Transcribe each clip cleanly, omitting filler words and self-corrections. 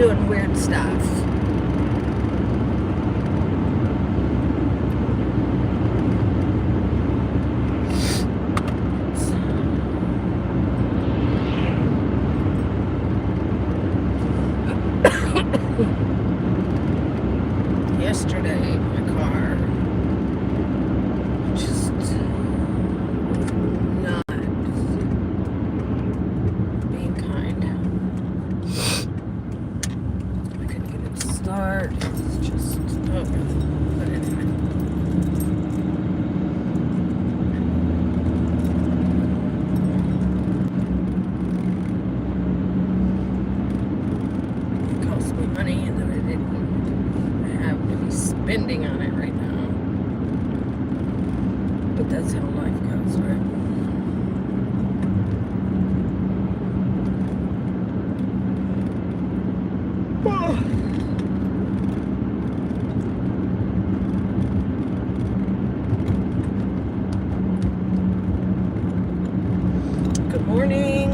doing weird stuff. Yesterday, my car just not being kind. I couldn't get it to start. It's just, but anyway. It cost me money and then I didn't have to be spending on it right now. But that's how life goes, right? Good morning.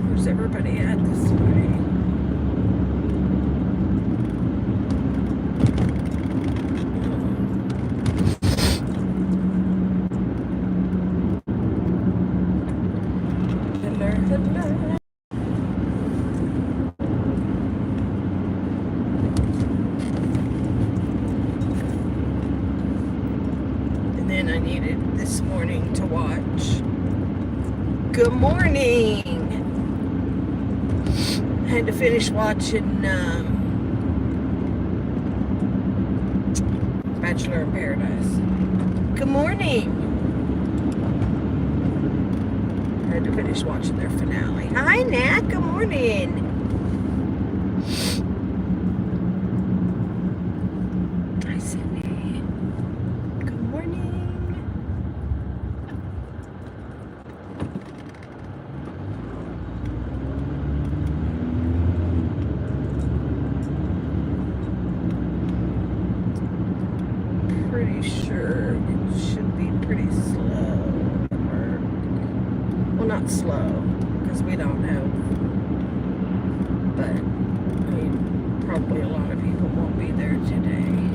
Where's everybody at this morning? Hello. And then I needed this morning to watch Good Morning. I had to finish watching Bachelor in Paradise. Good morning. I had to finish watching their finale. Hi, Nat. Good morning. Hi, Cindy. Good morning. Pretty sure it should be pretty slow. Well, not slow, because we don't have, but I mean, probably a lot of people won't be there today.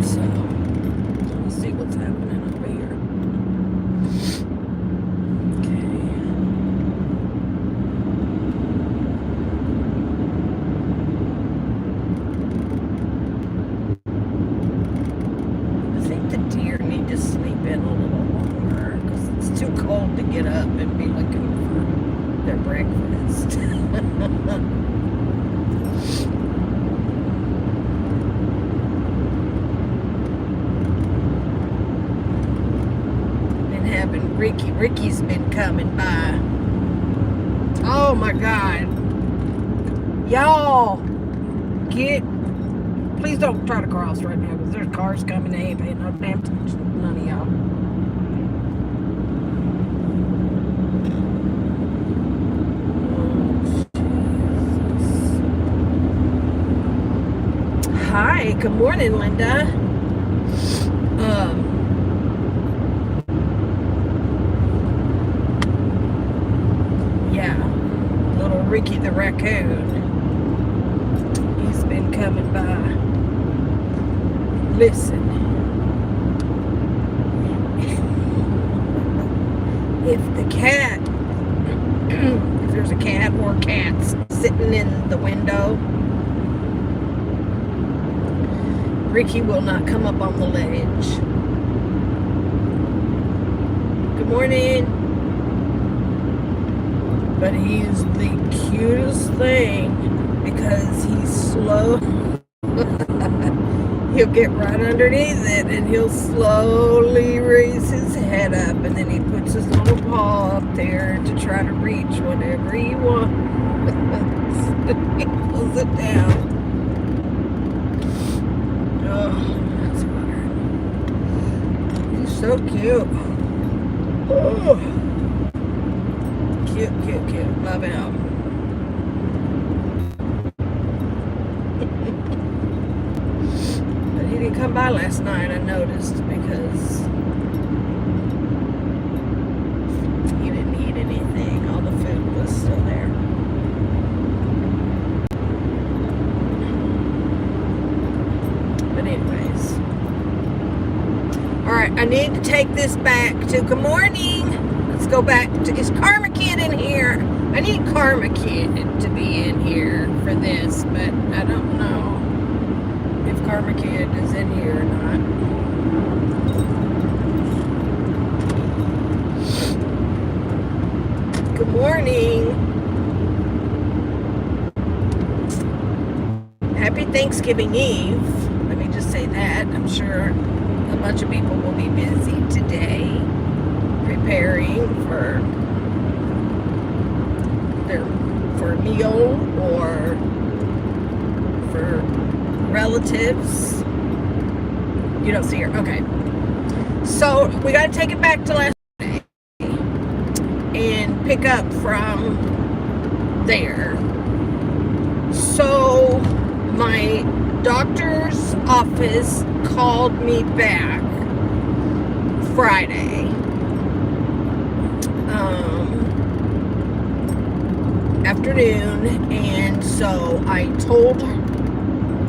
So, let's see what's happening over here. Deer need to sleep in a little longer because it's too cold to get up and be looking for their breakfast. Been having Ricky's been coming by. Oh my God. Y'all please don't try to cross right now because there's cars coming. They ain't paying no damn attention to none of y'all. Hi, good morning, Linda. Yeah, little Ricky the raccoon. He's been coming by. Listen, if there's a cat or cats sitting in the window, Ricky will not come up on the ledge. Good morning. But he's the cutest thing because he's slow. He'll get right underneath it and he'll slowly raise his head up and then he puts his little paw up there to try to reach whatever he wants. He pulls it down. Oh, that's better. He's so cute. Oh. Cute, cute, cute. Love him. But he didn't come by last night, I noticed, because he didn't eat anything. All the food was still there. But anyways. Alright, I need to take this back to good morning. Let's go back to, is Karma Kid in here? I need Karma Kid to be in here for this, but I don't know if Karma Kid is in here or not. Good morning. Happy Thanksgiving Eve. Let me just say that. I'm sure a bunch of people will be busy today preparing for a meal or for relatives. You don't see her. Okay. So we got to take it back to last day and pick up from there. So my doctor's office called me back Friday afternoon, and so I told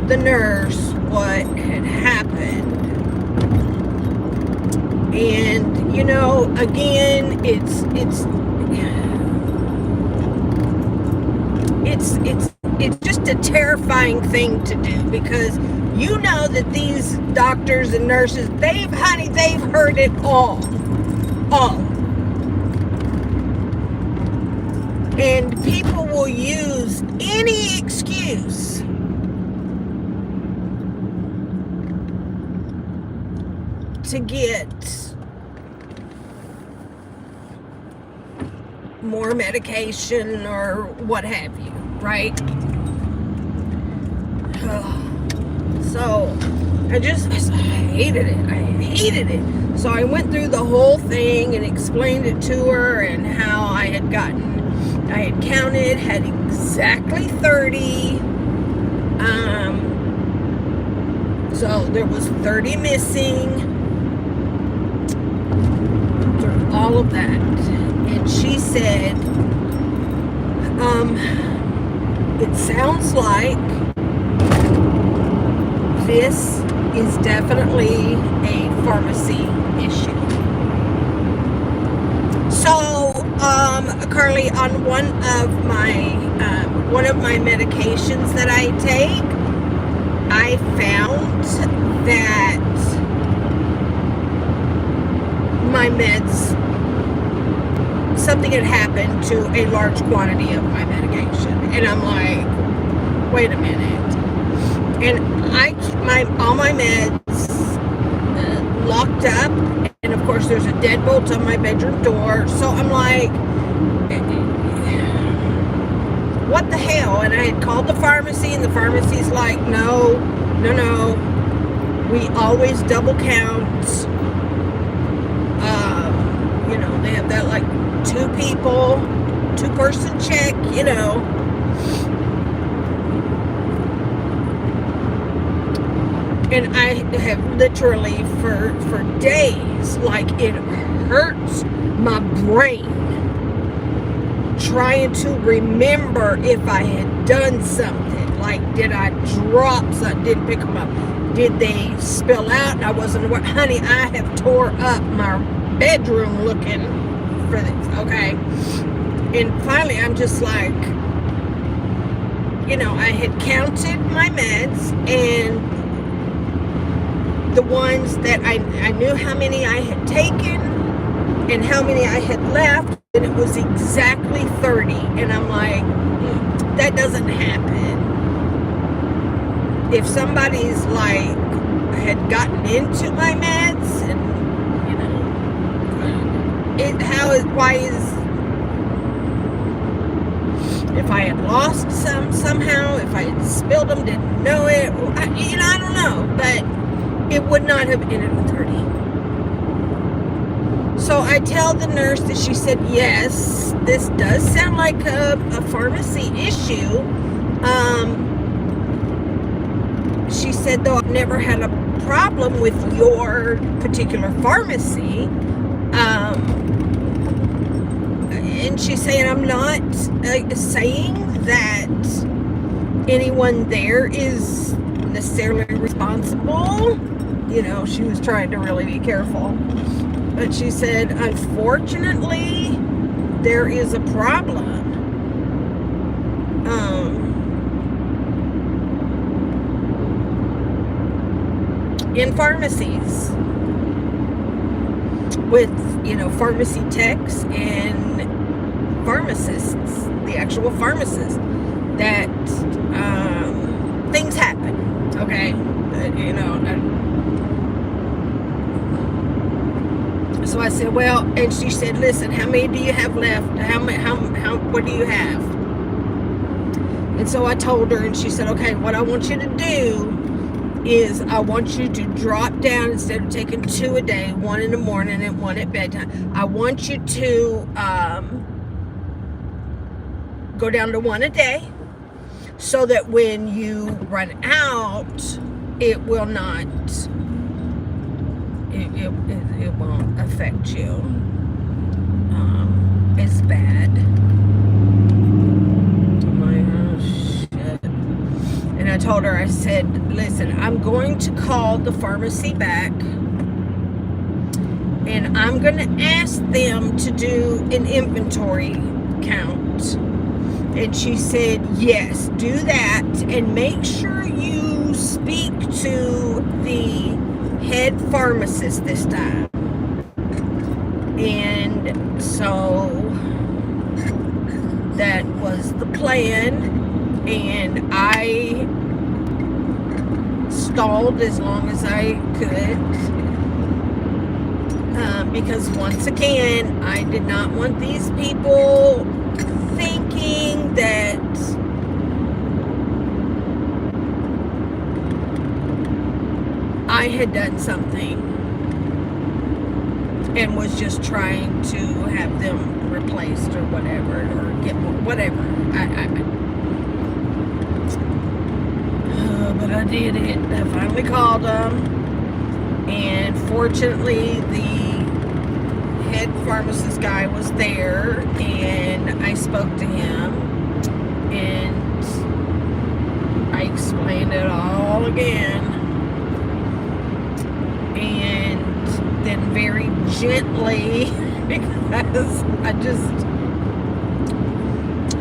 the nurse what had happened. And you know, again, it's just a terrifying thing to do, because you know that these doctors and nurses, they've heard it all. And people will use any excuse to get more medication or what have you, right? So I hated it. I hated it. So I went through the whole thing and explained it to her, and how I had counted, had exactly 30. So there was 30 missing. All of that. And she said, it sounds like this is definitely a pharmacy issue. So, Carly, on one of my medications that I take, I found that my meds, something had happened to a large quantity of my medication, and I'm like, wait a minute. And all my meds locked up, and of course there's a deadbolt on my bedroom door, so I'm like, what the hell? And I had called the pharmacy, and the pharmacy's like, no, we always double count. They have that like 2-person check, And I have literally for days, like, it hurts my brain trying to remember if I had done something. Like, did I drop something? Didn't pick them up? Did they spill out and I wasn't aware? Honey, I have tore up my bedroom looking for this, okay? And finally, I'm just like, I had counted my meds, and the ones that I knew how many I had taken and how many I had left, and it was exactly 30. And I'm like, that doesn't happen. If somebody's like had gotten into my meds, and if I had lost some somehow, if I had spilled them, didn't know it, I don't know, but it would not have ended with 30. So I tell the nurse that she said, yes, this does sound like a pharmacy issue. She said, though I've never had a problem with your particular pharmacy. And she's saying, I'm not saying that anyone there is necessarily responsible. You know, she was trying to really be careful. But she said, unfortunately, there is a problem. In pharmacies with, you know, pharmacy techs and pharmacists, the actual pharmacists, that things happen, okay? You know, so I said, well, and she said, listen, how many do you have left? What do you have? And so I told her, and she said, okay, what I want you to do is I want you to drop down, instead of taking 2 a day, 1 in the morning and 1 at bedtime, I want you to go down to 1 a day, so that when you run out, it will not, it won't affect you as bad. I'm like, oh shit. And I told her, I said, listen, I'm going to call the pharmacy back, and I'm going to ask them to do an inventory count. And she said, yes, do that, and make sure you speak to the head pharmacist this time. And so that was the plan, and I stalled as long as I could, because once again, I did not want these people thinking that I had done something and was just trying to have them replaced or whatever, or get whatever. But I did it. I finally called them, and fortunately the head pharmacist guy was there, and I spoke to him, and I explained it all again, and then very gently, because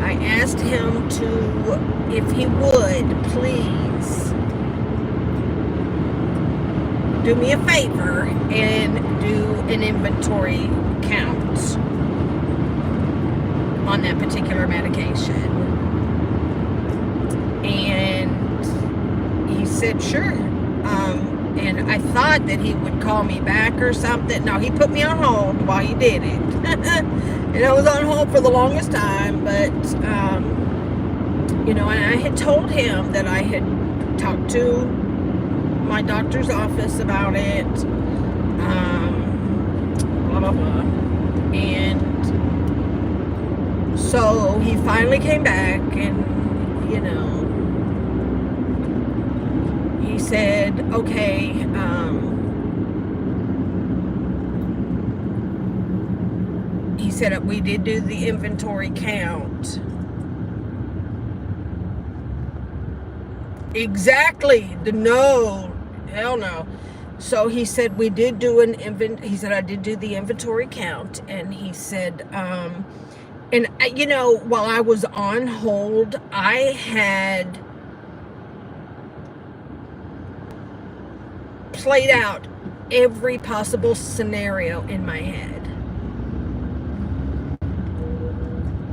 I asked him to, if he would please do me a favor and do an inventory count on that particular medication. And he said, sure. And I thought that he would call me back or something. No, he put me on hold while he did it. And I was on hold for the longest time, but, you know, and I had told him that I had talked to my doctor's office about it, blah, blah, blah. And so he finally came back, and, you know, he said, okay, he said, we did do the inventory count. Exactly. No, hell no. So he said, we did do he said, I did do the inventory count. And he said, and you know, while I was on hold, I had played out every possible scenario in my head.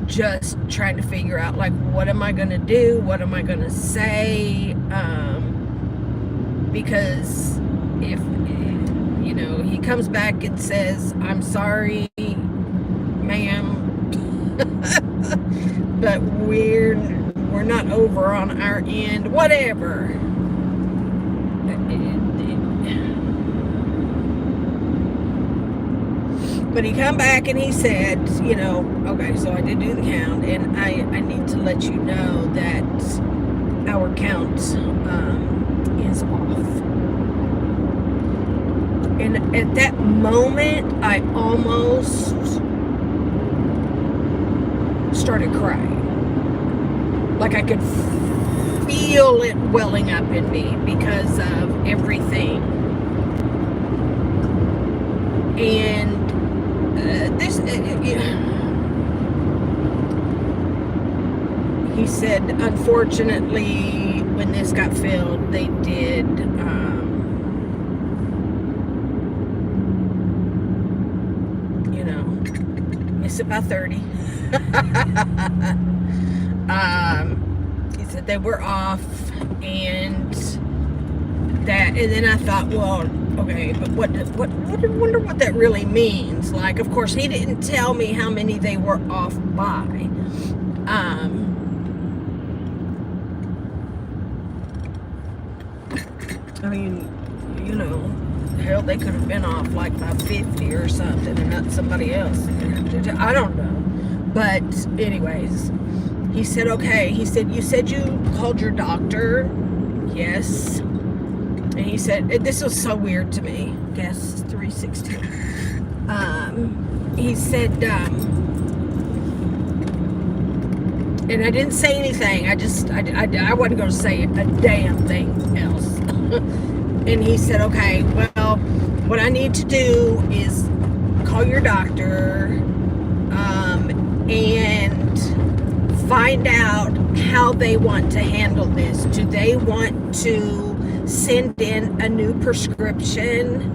Just trying to figure out, like, what am I going to do? What am I going to say? Because if, you know, he comes back and says, I'm sorry, ma'am, but we're not over on our end, whatever. But he come back and he said, okay, so I did do the count, and I need to let you know that our count is off. And at that moment, I almost started crying. Like I could feel it welling up in me because of everything. And he said, unfortunately, when this got filled, they did miss it by 30. He said they were off, and then I thought, well, okay, but what wonder what that really means. Like, of course, he didn't tell me how many they were off by. I mean, hell, they could have been off like by 50 or something, and not somebody else. I don't know. But anyways, he said, okay. He said, you said you called your doctor? Yes. And he said, this was so weird to me. Guess 316. He said, and I didn't say anything. I wasn't going to say a damn thing else. And he said, okay, well, what I need to do is call your doctor and find out how they want to handle this. Do they want to send in a new prescription,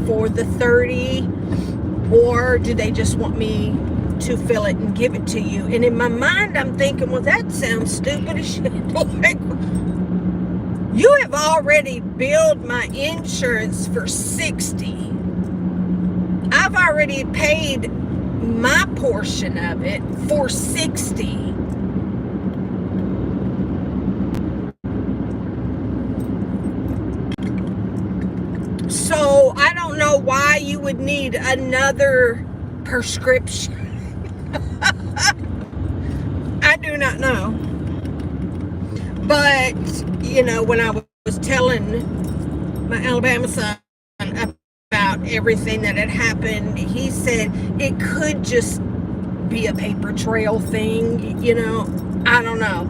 for the 30, or do they just want me to fill it and give it to you? And in my mind, I'm thinking, well, that sounds stupid as shit. Like, you have already billed my insurance for 60. I've already paid my portion of it for 60. So I don't know why you would need another prescription. I do not know. But, when I was telling my Alabama son about everything that had happened, he said it could just be a paper trail thing, I don't know.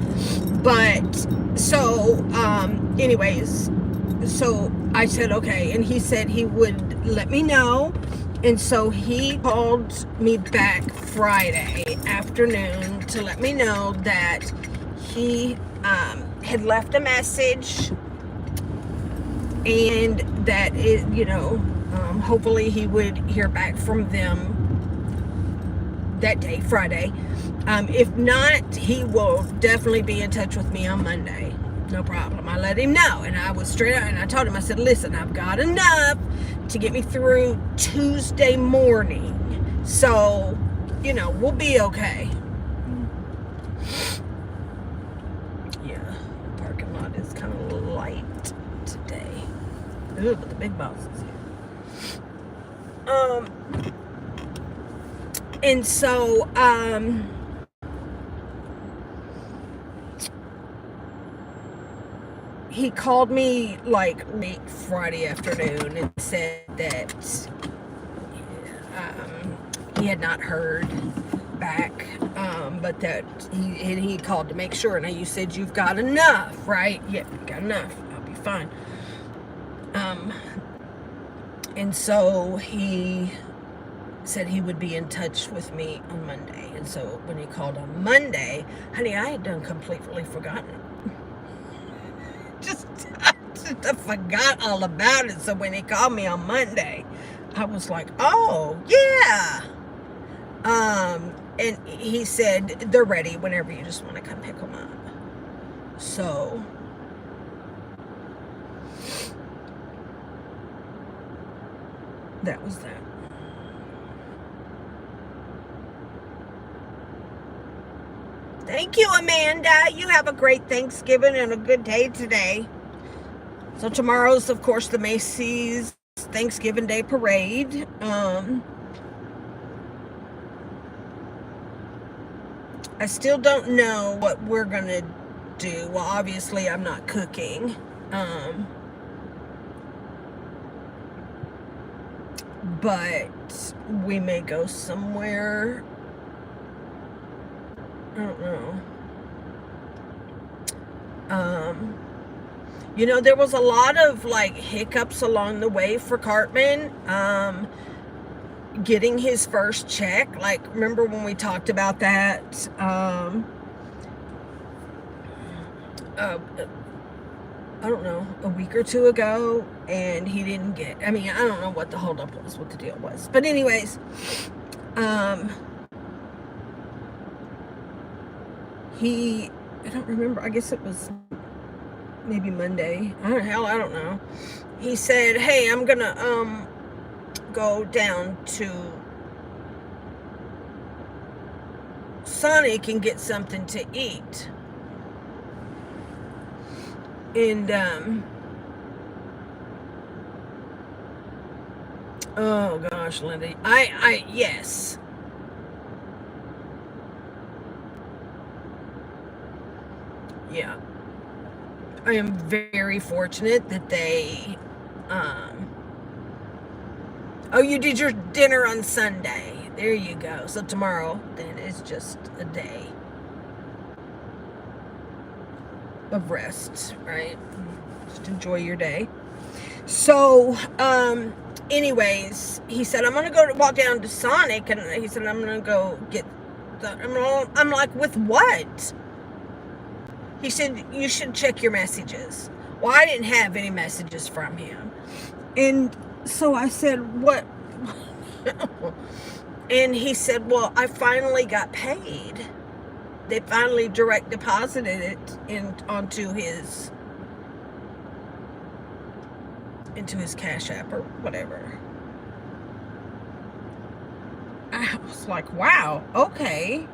But, so, anyways, so I said, okay, and he said he would let me know. And so he called me back Friday afternoon to let me know that he had left a message, and that hopefully he would hear back from them that day, Friday. If not, he will definitely be in touch with me on Monday. No problem. I let him know, and I was straight out, and I told him, I said, listen, I've got enough to get me through Tuesday morning, so we'll be okay. Yeah, the parking lot is kind of light today. Ooh, but the big boss is here. And so he called me like late Friday afternoon and said that he had not heard back, but that he called to make sure. Now, you said you've got enough, right? Yeah, you got enough. I'll be fine. And so he said he would be in touch with me on Monday. And so when he called on Monday, honey, I had done completely forgotten. Just I forgot all about it. So when he called me on Monday, I was like, oh, yeah. And he said, they're ready whenever you just want to come pick them up. So that was that. Thank you, Amanda. You have a great Thanksgiving and a good day today. So tomorrow's, of course, the Macy's Thanksgiving Day Parade. I still don't know what we're gonna do. Well, obviously I'm not cooking. But we may go somewhere. I don't know. You know, there was a lot of like hiccups along the way for Cartman. Getting his first check. Like, remember when we talked about that? I don't know, a week or two ago, and he didn't get, I mean, I don't know what the holdup was, what the deal was. But anyways, I don't remember, I guess it was maybe Monday. I don't know. He said, hey, I'm gonna, go down to Sonic and get something to eat. And, oh gosh, Lindy, yes. Yeah. I am very fortunate that they, oh, you did your dinner on Sunday. There you go. So tomorrow, then, is just a day of rest, right? Just enjoy your day. So, anyways, he said, I'm going to walk down to Sonic, and he said, I'm going to go get I'm like, with what? He said, you should check your messages. Well, I didn't have any messages from him. And so I said, what? And he said, well, I finally got paid. They finally direct deposited it into his Cash App or whatever. I was like, wow, okay.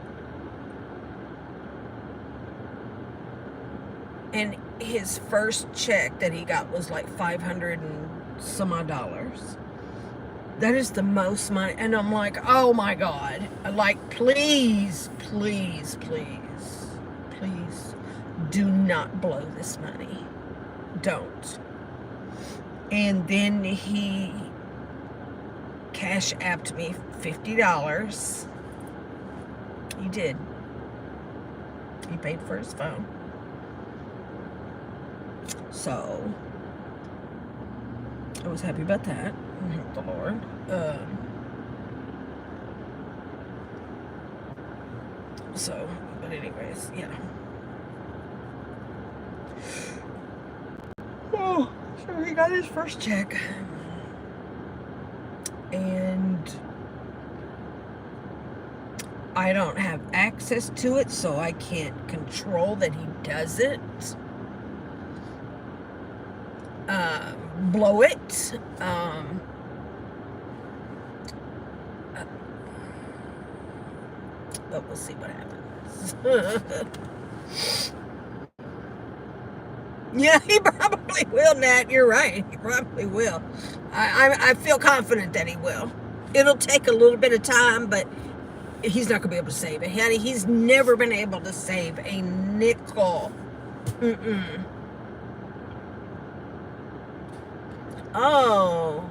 And his first check that he got was like $500 and some odd dollars. That is the most money. And I'm like, oh my God. Like, please, please, please, please do not blow this money. Don't. And then he Cash Apped me $50. He did. He paid for his phone. So I was happy about that. Thank the Lord. So, but anyways, yeah. Oh, so he got his first check. And I don't have access to it, so I can't control that he does it. Blow it. But we'll see what happens. Yeah, he probably will, Nat. You're right. He probably will. I feel confident that he will. It'll take a little bit of time, but he's not going to be able to save it. Honey, he's never been able to save a nickel. Oh.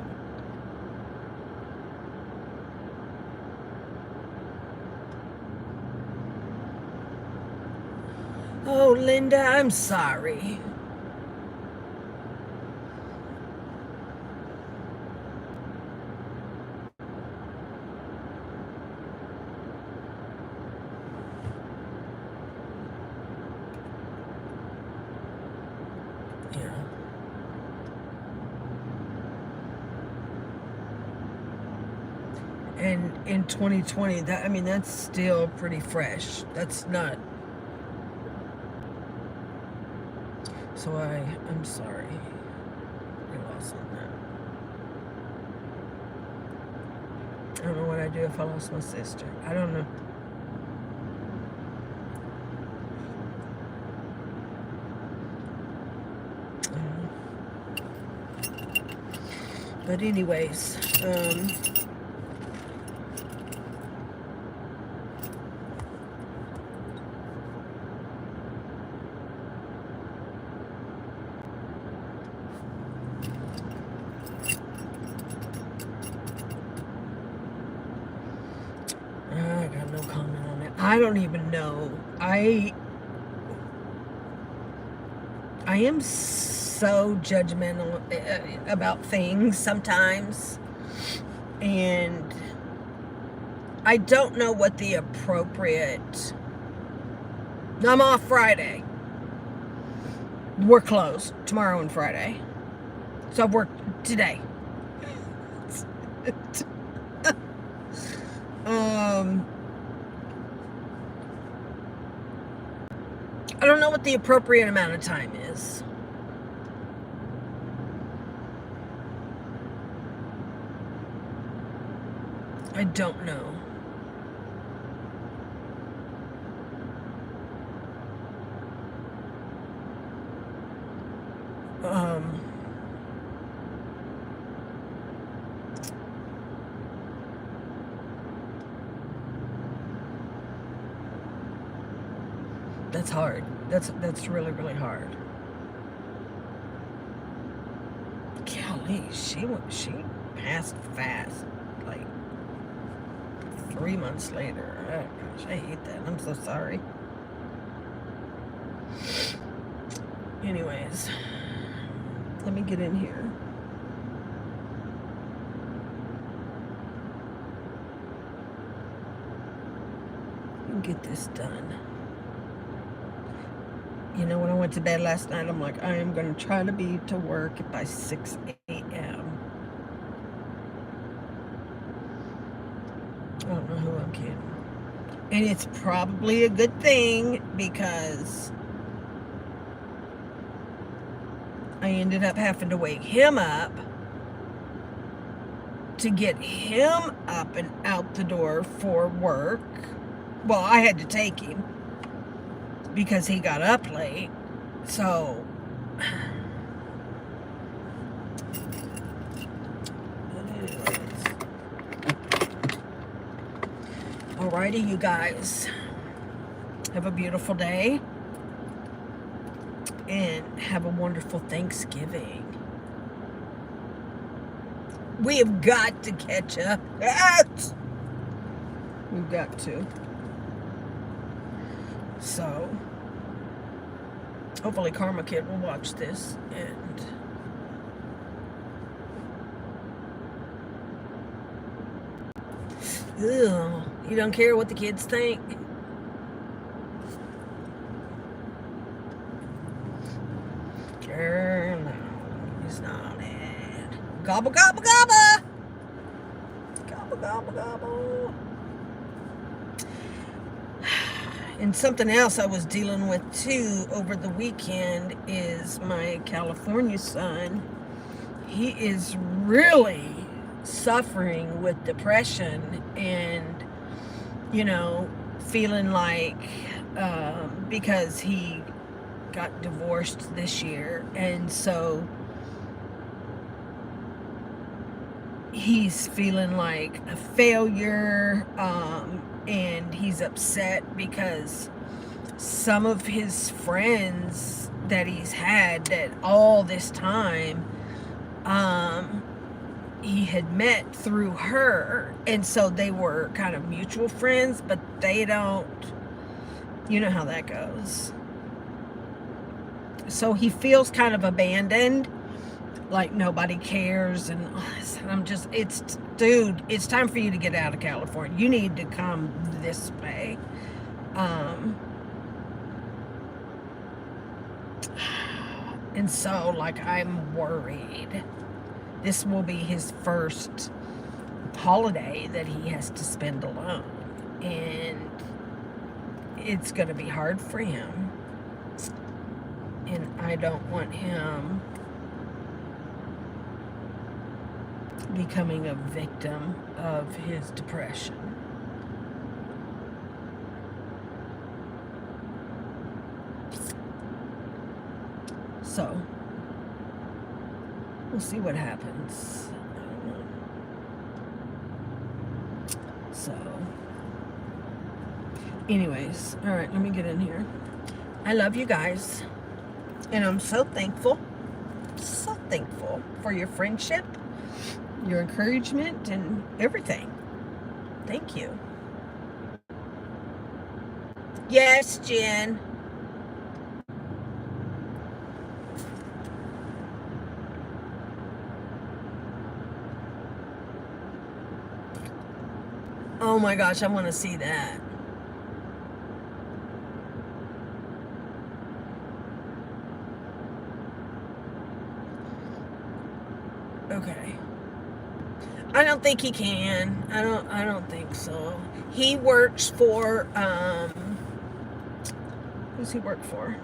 Oh, Linda, I'm sorry. Yeah. And in 2020, that's still pretty fresh. That's not. So I'm sorry. I lost on that. I don't know what I'd do if I lost my sister. I don't know. But anyways, no comment on it. I don't even know. I am so judgmental about things sometimes, and I don't know what the appropriate. I'm off Friday. We're closed tomorrow and Friday, so I've worked today. I don't know what the appropriate amount of time is. I don't know. That's hard. That's really, really hard. Golly, she passed fast. Like 3 months later. Oh gosh, I hate that. I'm so sorry. Anyways, let me get in here. And get this done. You know, when I went to bed last night, I'm like, I am going to try to be to work by 6 a.m. I don't know who I'm kidding. And it's probably a good thing because I ended up having to wake him up to get him up and out the door for work. Well, I had to take him because he got up late. So alrighty, you guys, have a beautiful day and have a wonderful Thanksgiving. We have got to catch up. We've got to. So hopefully Karma Kid will watch this and you don't care what the kids think. Girl, no, it's not it. Gobble, gobble, gobble. Gobble, gobble, gobble. And something else I was dealing with too over the weekend is my California son. He is really suffering with depression and, you know, feeling like because he got divorced this year, and so he's feeling like a failure, and he's upset because some of his friends that he's had that all this time he had met through her, and so they were kind of mutual friends, but they don't, you know how that goes. So he feels kind of abandoned, like nobody cares, and I'm just, dude, it's time for you to get out of California. You need to come this way. And so, like, I'm worried. This will be his first holiday that he has to spend alone, and it's going to be hard for him, and I don't want him becoming a victim of his depression. So we'll see what happens. I don't know. So anyways, all right, let me get in here. I love you guys, and I'm so thankful for your friendship, your encouragement, and everything. Thank you. Yes, Jen. Oh my gosh, I want to see that. Okay. I don't think he can. I don't think so. He works for who's he work for?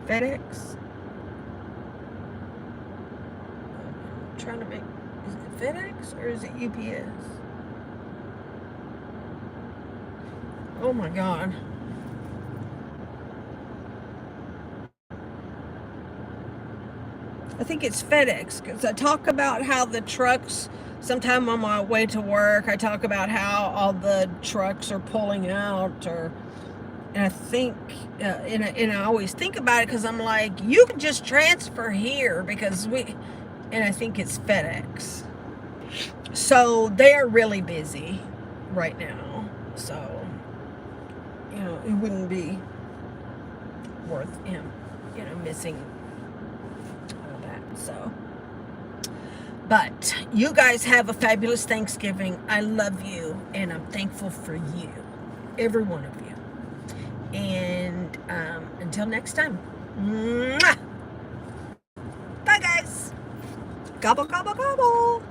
FedEx. I'm trying to make, is it FedEx or is it UPS? Oh my God. I think it's FedEx because I talk about how the trucks, sometime on my way to work, I talk about how all the trucks are pulling out, and I think, and I always think about it because I'm like, you can just transfer here and I think it's FedEx. So they are really busy right now. So, it wouldn't be worth him, missing all that. So, but you guys have a fabulous Thanksgiving. I love you, and I'm thankful for you, every one of you. And until next time, mwah! Bye, guys. Gobble, gobble, gobble.